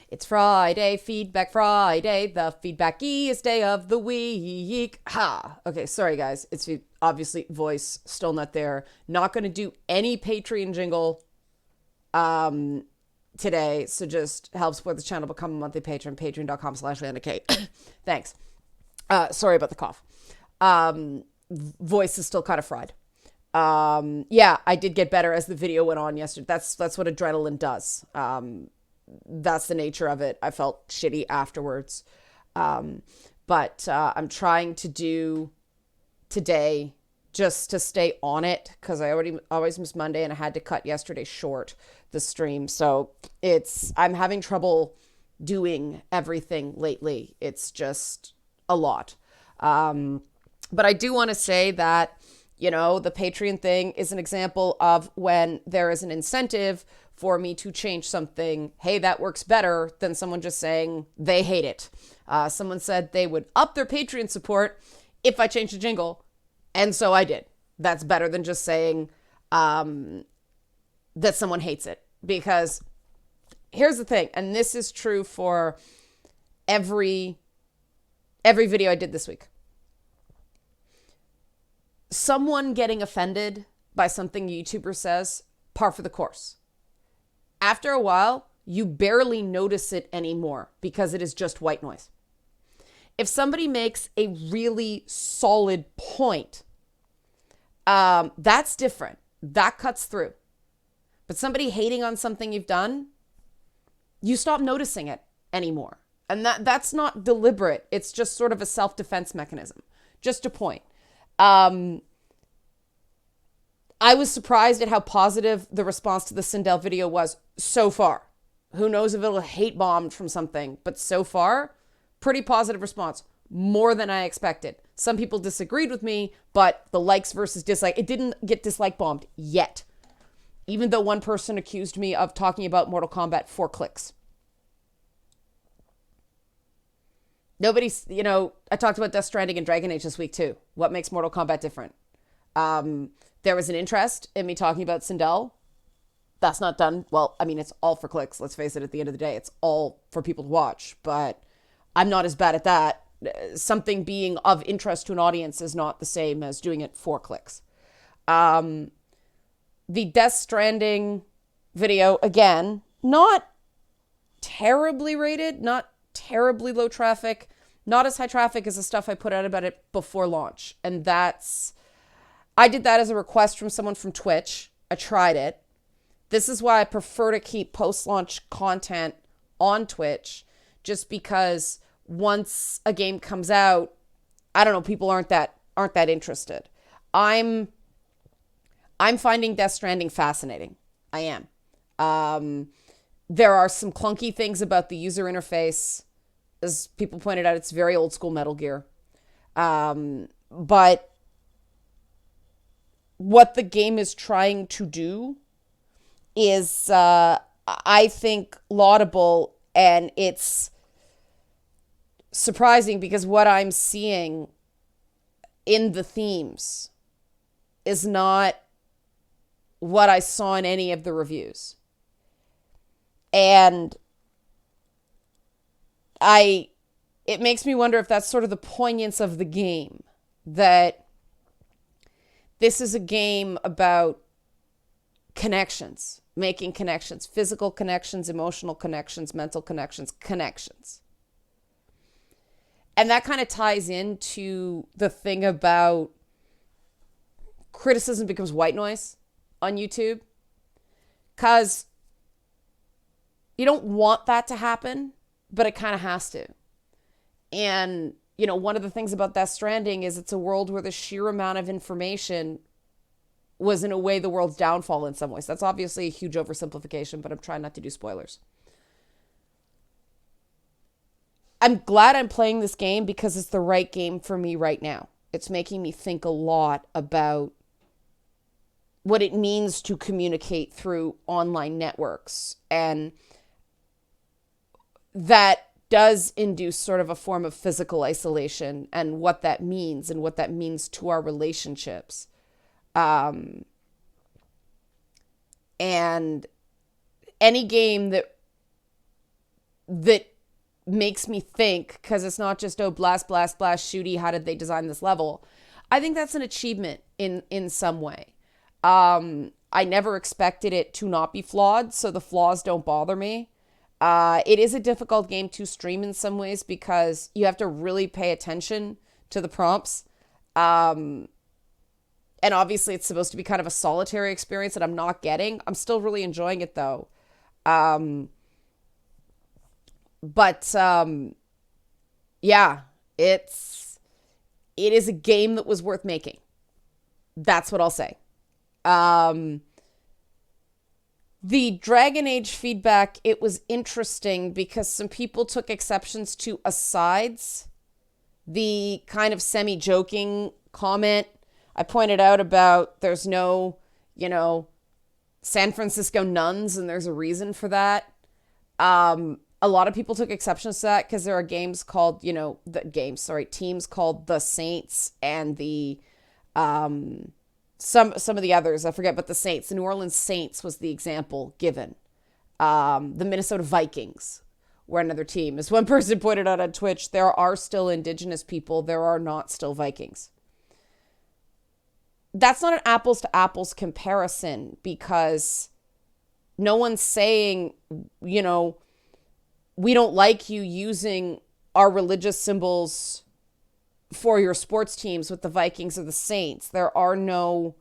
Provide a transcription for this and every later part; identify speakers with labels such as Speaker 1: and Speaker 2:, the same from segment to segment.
Speaker 1: It's Friday, Feedback Friday, the feedbackiest day of the week. Ha! Okay, sorry guys. It's obviously voice still not there. Not going to do any Patreon jingle today, so just help support the channel, become a monthly patron, patreon.com/LandaKate. Thanks. Sorry about the cough. Voice is still kind of fried. Yeah, I did get better as the video went on yesterday. That's what adrenaline does. That's the nature of it. I felt shitty afterwards. But I'm trying to do today just to stay on it because I always miss Monday and I had to cut yesterday short, the stream. So I'm having trouble doing everything lately. It's just a lot. But I do want to say that, the Patreon thing is an example of when there is an incentive for me to change something. Hey, that works better than someone just saying they hate it. Someone said they would up their Patreon support if I changed the jingle. And so I did. That's better than just saying that someone hates it. Because here's the thing, and this is true for every video I did this week. Someone getting offended by something a YouTuber says, par for the course. After a while, you barely notice it anymore because it is just white noise. If somebody makes a really solid point, that's different. That cuts through. But somebody hating on something you've done, you stop noticing it anymore. And that's not deliberate. It's just sort of a self-defense mechanism. Just a point. I was surprised at how positive the response to the Sindel video was so far. Who knows if it'll hate bombed from something, but so far, pretty positive response. More than I expected. Some people disagreed with me, but the likes versus dislike, it didn't get dislike bombed yet. Even though one person accused me of talking about Mortal Kombat 4 clicks. Nobody's, I talked about Death Stranding and Dragon Age this week too. What makes Mortal Kombat different? There was an interest in me talking about Sindel. That's not done. Well, it's all for clicks. Let's face it, at the end of the day, it's all for people to watch. But I'm not as bad at that. Something being of interest to an audience is not the same as doing it for clicks. The Death Stranding video, again, not terribly rated, not terribly low traffic, not as high traffic as the stuff I put out about it before launch. And I did that as a request from someone from Twitch. I tried it. This is why I prefer to keep post-launch content on Twitch, just because once a game comes out, I don't know, people aren't that interested. I'm finding Death Stranding fascinating. I am. There are some clunky things about the user interface. As people pointed out, it's very old school Metal Gear. But what the game is trying to do is, I think, laudable, and it's surprising because what I'm seeing in the themes is not what I saw in any of the reviews. And it makes me wonder if that's sort of the poignance of the game, that this is a game about connections, making connections, physical connections, emotional connections, mental connections. And that kind of ties into the thing about criticism becomes white noise on YouTube, because you don't want that to happen, but it kind of has to. And, one of the things about Death Stranding is it's a world where the sheer amount of information was, in a way, the world's downfall in some ways. That's obviously a huge oversimplification, but I'm trying not to do spoilers. I'm glad I'm playing this game because it's the right game for me right now. It's making me think a lot about what it means to communicate through online networks. And that does induce sort of a form of physical isolation, and what that means to our relationships. And any game that that makes me think, because it's not just, oh, blast, blast, blast, shooty, how did they design this level? I think that's an achievement in some way. I never expected it to not be flawed, so the flaws don't bother me. It is a difficult game to stream in some ways because you have to really pay attention to the prompts. And obviously it's supposed to be kind of a solitary experience that I'm not getting. I'm still really enjoying it though. But yeah, it is a game that was worth making. That's what I'll say. The Dragon Age feedback, it was interesting because some people took exceptions to asides. The kind of semi-joking comment I pointed out about there's no, San Francisco nuns, and there's a reason for that. A lot of people took exceptions to that because there are teams called the Saints and the some of the others, I forget, but the Saints, the New Orleans Saints was the example given. The Minnesota Vikings were another team. As one person pointed out on Twitch, there are still indigenous people. There are not still Vikings. That's not an apples to apples comparison because no one's saying, we don't like you using our religious symbols for your sports teams with the Vikings or the Saints. There are no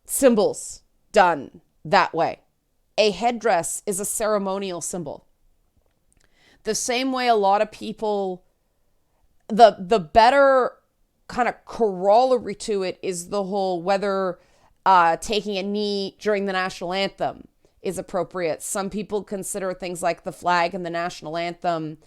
Speaker 1: symbols done that way. A headdress is a ceremonial symbol. The same way a lot of people, the better kind of corollary to it is the whole whether taking a knee during the national anthem is appropriate. Some people consider things like the flag and the national anthem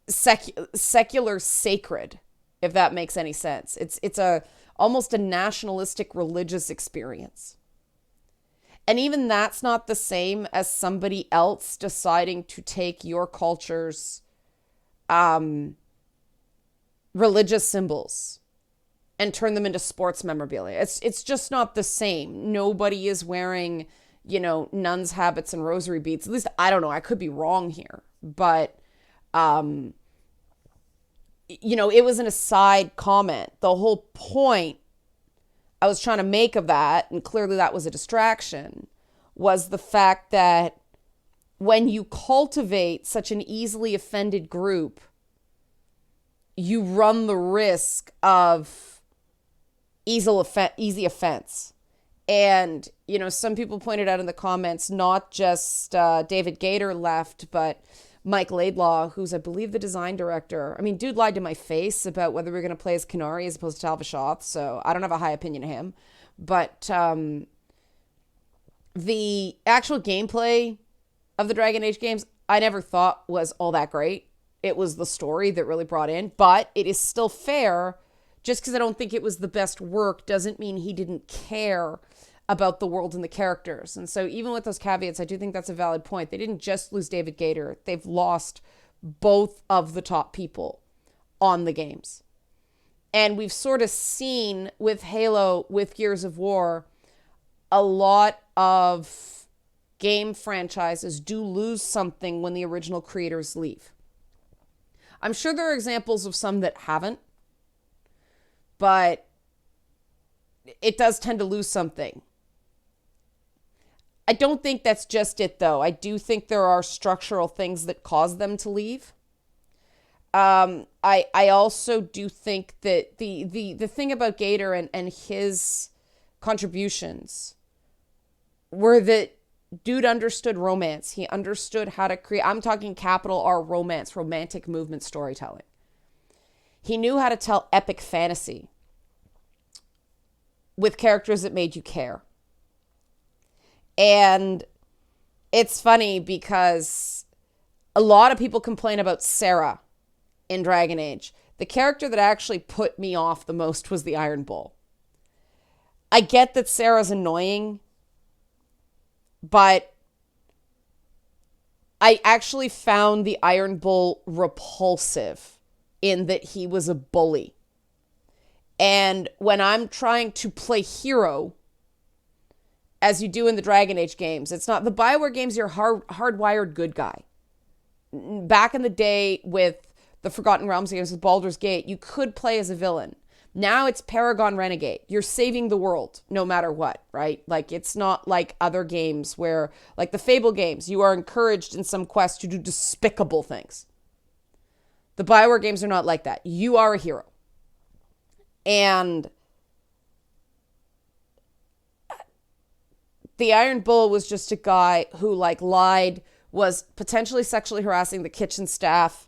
Speaker 1: secular sacred, if that makes any sense. It's almost a nationalistic religious experience. And even that's not the same as somebody else deciding to take your culture's religious symbols and turn them into sports memorabilia. It's just not the same. Nobody is wearing, nuns' habits and rosary beads. At least, I don't know. I could be wrong here. But, it was an aside comment. The whole point I was trying to make of that, and clearly that was a distraction, was the fact that when you cultivate such an easily offended group, you run the risk of easy offense. And, some people pointed out in the comments, not just David Gator left, but Mike Laidlaw, who's, I believe, the design director. I mean, dude lied to my face about whether we were going to play as Kenari as opposed to Talvashoth, so I don't have a high opinion of him. But the actual gameplay of the Dragon Age games, I never thought was all that great. It was the story that really brought in, but it is still fair. Just because I don't think it was the best work doesn't mean he didn't care about the world and the characters. And so even with those caveats, I do think that's a valid point. They didn't just lose David Gator. They've lost both of the top people on the games. And we've sort of seen with Halo, with Gears of War, a lot of game franchises do lose something when the original creators leave. I'm sure there are examples of some that haven't, but it does tend to lose something. I don't think that's just it, though. I do think there are structural things that cause them to leave. I also do think that the thing about Gator and his contributions were that dude understood romance. He understood how to create, I'm talking capital R romance, romantic movement storytelling. He knew how to tell epic fantasy with characters that made you care. And it's funny because a lot of people complain about Sarah in Dragon Age. The character that actually put me off the most was the Iron Bull. I get that Sarah's annoying, but I actually found the Iron Bull repulsive in that he was a bully. And when I'm trying to play hero as you do in the Dragon Age games. It's not the BioWare games, you're hardwired good guy. Back in the day with the Forgotten Realms games with Baldur's Gate, you could play as a villain. Now it's Paragon Renegade. You're saving the world no matter what, right? Like, it's not like other games where, like the Fable games, you are encouraged in some quest to do despicable things. The BioWare games are not like that. You are a hero. And the Iron Bull was just a guy who, like, lied, was potentially sexually harassing the kitchen staff,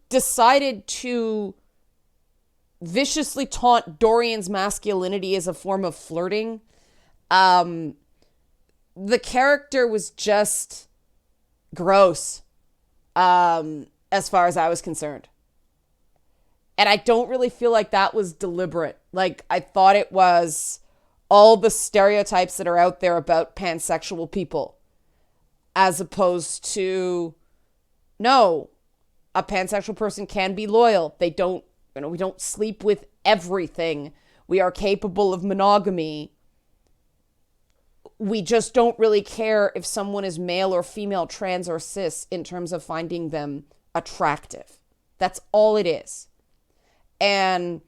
Speaker 1: decided to viciously taunt Dorian's masculinity as a form of flirting. The character was just gross, as far as I was concerned. And I don't really feel like that was deliberate. Like, I thought it was all the stereotypes that are out there about pansexual people, as opposed to, no, a pansexual person can be loyal. They don't, we don't sleep with everything. We are capable of monogamy. We just don't really care if someone is male or female, trans or cis, in terms of finding them attractive. That's all it is. And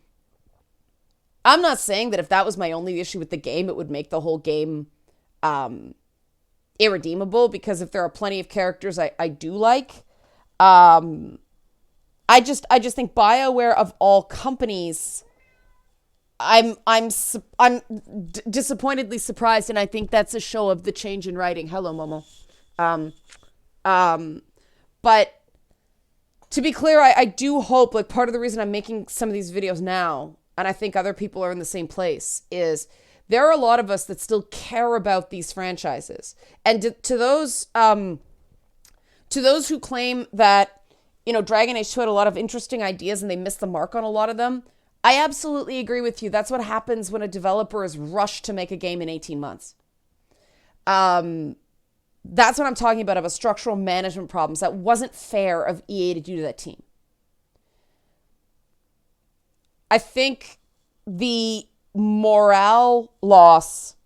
Speaker 1: I'm not saying that if that was my only issue with the game, it would make the whole game irredeemable, because if there are plenty of characters I do like, I just think BioWare, of all companies, I'm disappointedly surprised, and I think that's a show of the change in writing. Hello, Momo. But to be clear, I do hope, like, part of the reason I'm making some of these videos now, and I think other people are in the same place, is there are a lot of us that still care about these franchises. And to those who claim that, Dragon Age 2 had a lot of interesting ideas and they missed the mark on a lot of them, I absolutely agree with you. That's what happens when a developer is rushed to make a game in 18 months. That's what I'm talking about, of a structural management problems that wasn't fair of EA to do to that team. I think the morale loss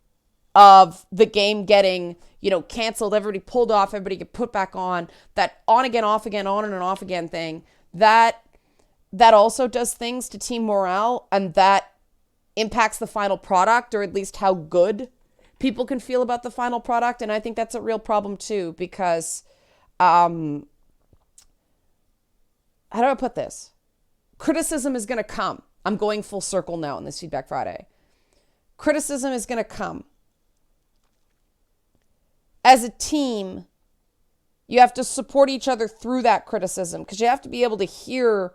Speaker 1: of the game getting, canceled, everybody pulled off, everybody get put back on, that on again, off again, on and off again thing, that also does things to team morale, and that impacts the final product, or at least how good people can feel about the final product. And I think that's a real problem too, because how do I put this? Criticism is going to come. I'm going full circle now on this Feedback Friday. Criticism is going to come. As a team, you have to support each other through that criticism, because you have to be able to hear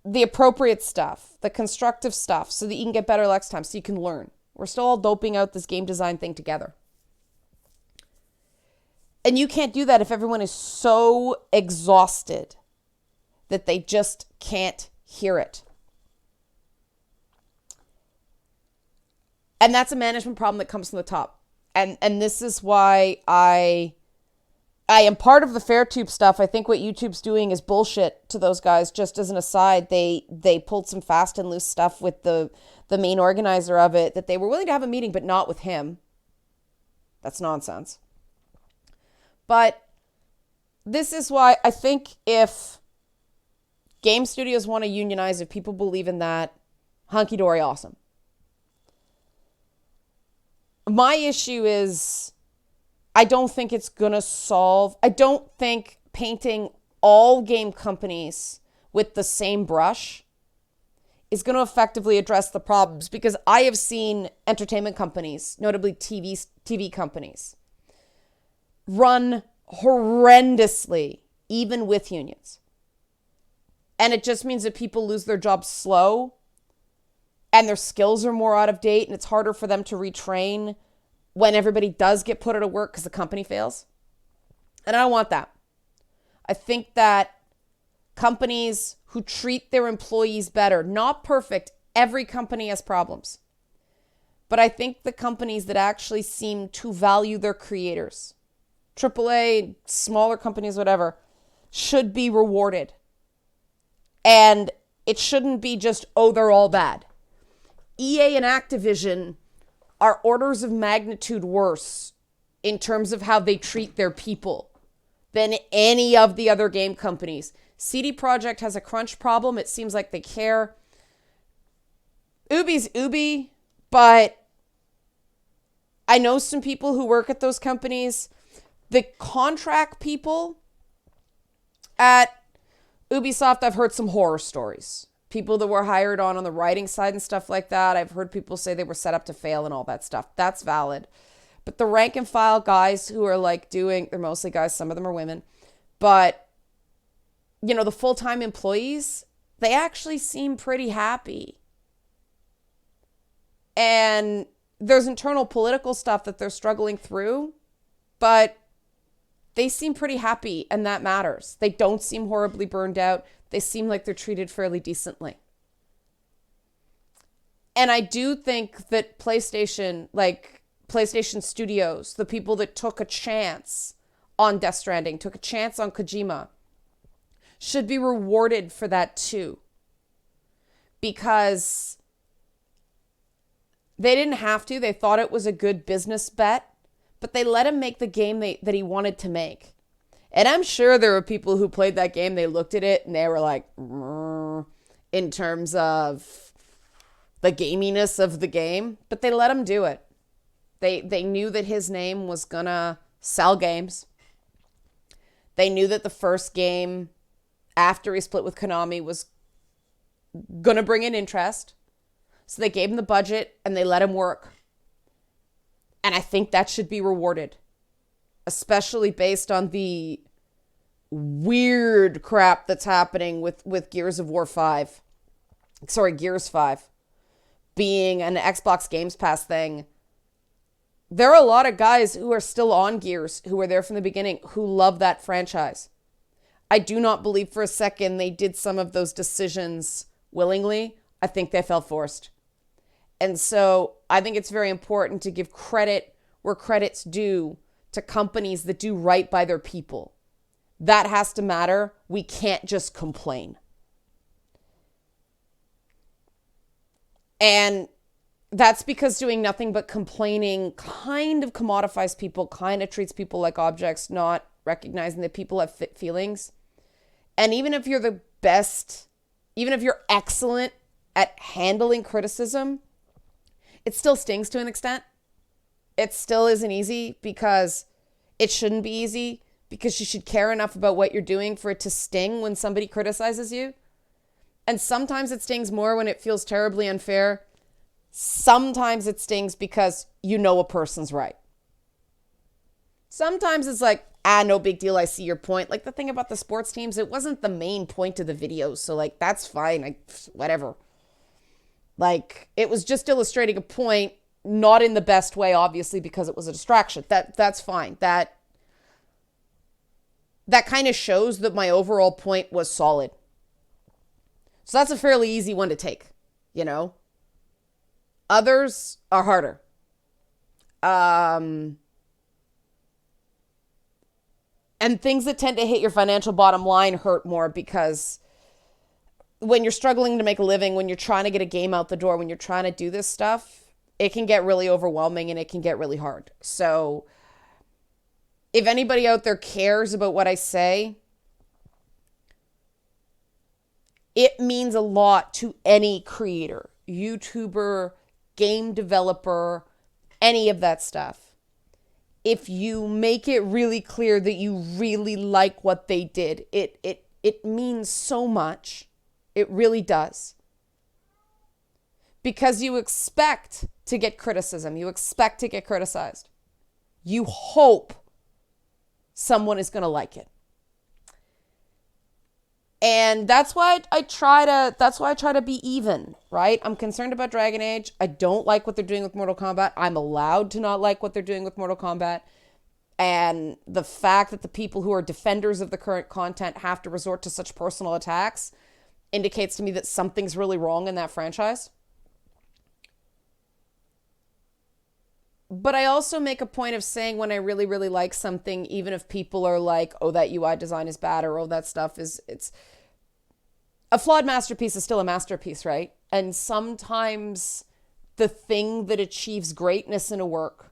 Speaker 1: the appropriate stuff, the constructive stuff, so that you can get better next time, so you can learn. We're still all doping out this game design thing together. And you can't do that if everyone is so exhausted that they just can't hear it. And that's a management problem that comes from the top. And this is why I am part of the FairTube stuff. I think what YouTube's doing is bullshit to those guys. Just as an aside, they pulled some fast and loose stuff with the main organizer of it, that they were willing to have a meeting, but not with him. That's nonsense. But this is why I think if game studios want to unionize, if people believe in that, hunky-dory awesome. My issue is, I don't think it's going to solve, I don't think painting all game companies with the same brush is going to effectively address the problems, because I have seen entertainment companies, notably TV companies, run horrendously, even with unions. And it just means that people lose their jobs slow, and their skills are more out of date, and it's harder for them to retrain when everybody does get put out of work because the company fails. And I don't want that. I think that companies who treat their employees better, not perfect, every company has problems. But I think the companies that actually seem to value their creators, AAA, smaller companies, whatever, should be rewarded. And it shouldn't be just, oh, they're all bad. EA and Activision are orders of magnitude worse in terms of how they treat their people than any of the other game companies. CD Projekt has a crunch problem. It seems like they care. Ubi's Ubi, but I know some people who work at those companies. The contract people at Ubisoft, I've heard some horror stories. People that were hired on the writing side and stuff like that. I've heard people say they were set up to fail and all that stuff. That's valid. But the rank and file guys who are like they're mostly guys, some of them are women, but the full-time employees, they actually seem pretty happy. And there's internal political stuff that they're struggling through, but they seem pretty happy, and that matters. They don't seem horribly burned out. They seem like they're treated fairly decently. And I do think that PlayStation Studios, the people that took a chance on Death Stranding, took a chance on Kojima, should be rewarded for that too. Because they didn't have to. They thought it was a good business bet, but they let him make the game that he wanted to make. And I'm sure there were people who played that game, they looked at it and they were like, in terms of the gaminess of the game, but they let him do it. They knew that his name was gonna sell games. They knew that the first game after he split with Konami was gonna bring in interest. So they gave him the budget and they let him work. And I think that should be rewarded, especially based on the weird crap that's happening with Gears 5 being an Xbox Games Pass thing. There are a lot of guys who are still on Gears, who were there from the beginning, who love that franchise. I do not believe for a second they did some of those decisions willingly. I think they felt forced. And so I think it's very important to give credit where credit's due to companies that do right by their people. That has to matter. We can't just complain. And that's because doing nothing but complaining kind of commodifies people, kind of treats people like objects, not recognizing that people have feelings. And even if you're the best, even if you're excellent at handling criticism, it still stings to an extent. It still isn't easy because it shouldn't be easy, because you should care enough about what you're doing for it to sting when somebody criticizes you. And sometimes it stings more when it feels terribly unfair. Sometimes it stings because a person's right. Sometimes it's like, no big deal, I see your point. Like the thing about the sports teams, it wasn't the main point of the video, so like that's fine, whatever. Like, it was just illustrating a point, not in the best way, obviously, because it was a distraction. That's fine. That kind of shows that my overall point was solid. So that's a fairly easy one to take, Others are harder. And things that tend to hit your financial bottom line hurt more, because when you're struggling to make a living, when you're trying to get a game out the door, when you're trying to do this stuff, it can get really overwhelming and it can get really hard. So if anybody out there cares about what I say, it means a lot to any creator, YouTuber, game developer, any of that stuff. If you make it really clear that you really like what they did, it means so much. It really does. Because you expect to get criticism. You expect to get criticized. You hope someone is going to like it. And that's why I try to be even, right? I'm concerned about Dragon Age. I don't like what they're doing with Mortal Kombat. I'm allowed to not like what they're doing with Mortal Kombat. And the fact that the people who are defenders of the current content have to resort to such personal attacks indicates to me that something's really wrong in that franchise. But I also make a point of saying when I really, really like something, even if people are like, oh, that UI design is bad, or oh, that stuff it's a flawed masterpiece is still a masterpiece, right? And sometimes the thing that achieves greatness in a work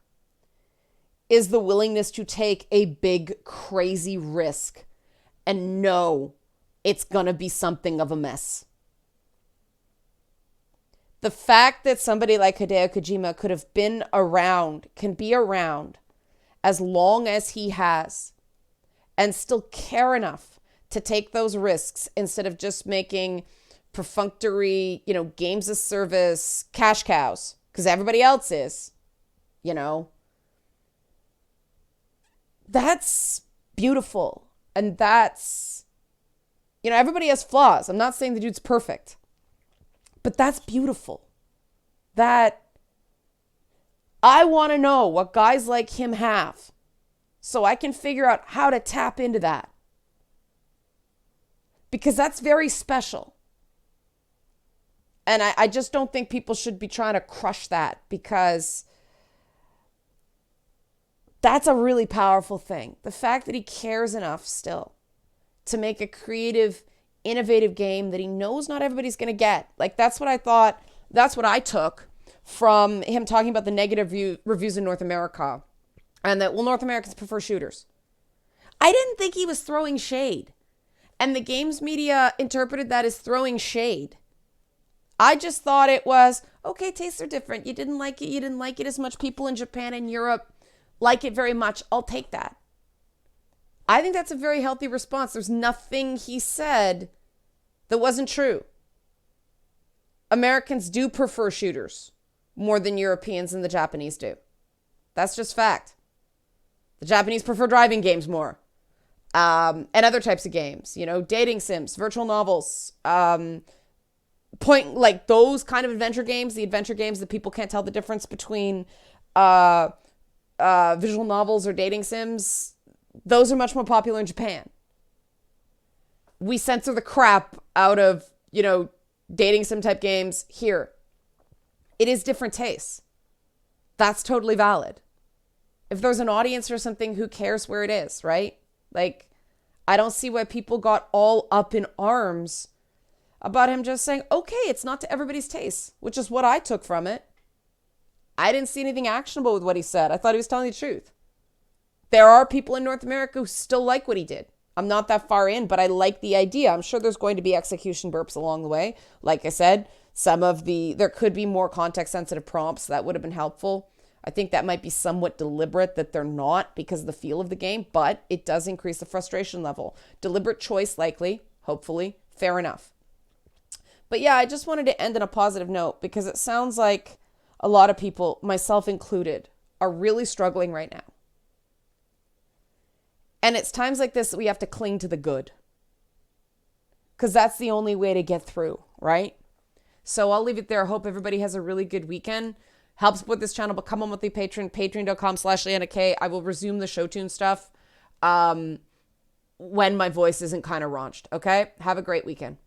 Speaker 1: is the willingness to take a big, crazy risk and know it's going to be something of a mess. The fact that somebody like Hideo Kojima could have been around, can be around as long as he has, and still care enough to take those risks instead of just making perfunctory, games of service cash cows, because everybody else is, that's beautiful. And that's, everybody has flaws. I'm not saying the dude's perfect, but that's beautiful. That I want to know what guys like him have so I can figure out how to tap into that. Because that's very special. And I just don't think people should be trying to crush that, because that's a really powerful thing. The fact that he cares enough still to make a creative, innovative game that he knows not everybody's going to get. Like, that's what I thought. That's what I took from him talking about the negative reviews in North America. And that, North Americans prefer shooters. I didn't think he was throwing shade. And the games media interpreted that as throwing shade. I just thought it was, okay, tastes are different. You didn't like it. You didn't like it as much. People in Japan and Europe like it very much. I'll take that. I think that's a very healthy response. There's nothing he said that wasn't true. Americans do prefer shooters more than Europeans and the Japanese do. That's just fact. The Japanese prefer driving games more. And other types of games, dating sims, virtual novels, like those kind of adventure games, the adventure games that people can't tell the difference between visual novels or dating sims, those are much more popular in Japan. We censor the crap out of, dating sim type games here. It is different tastes. That's totally valid. If there's an audience or something, who cares where it is, right? Like, I don't see why people got all up in arms about him just saying, okay, it's not to everybody's taste, which is what I took from it. I didn't see anything actionable with what he said. I thought he was telling the truth. There are people in North America who still like what he did. I'm not that far in, but I like the idea. I'm sure there's going to be execution burps along the way. Like I said, there could be more context sensitive prompts that would have been helpful. I think that might be somewhat deliberate that they're not, because of the feel of the game, but it does increase the frustration level. Deliberate choice, likely, hopefully, fair enough. But yeah, I just wanted to end on a positive note, because it sounds like a lot of people, myself included, are really struggling right now. And it's times like this that we have to cling to the good, because that's the only way to get through, right? So I'll leave it there. I hope everybody has a really good weekend. Help support this channel, become a monthly patron, patreon.com/LeannaK. I will resume the Showtune stuff when my voice isn't kind of raunched, okay? Have a great weekend.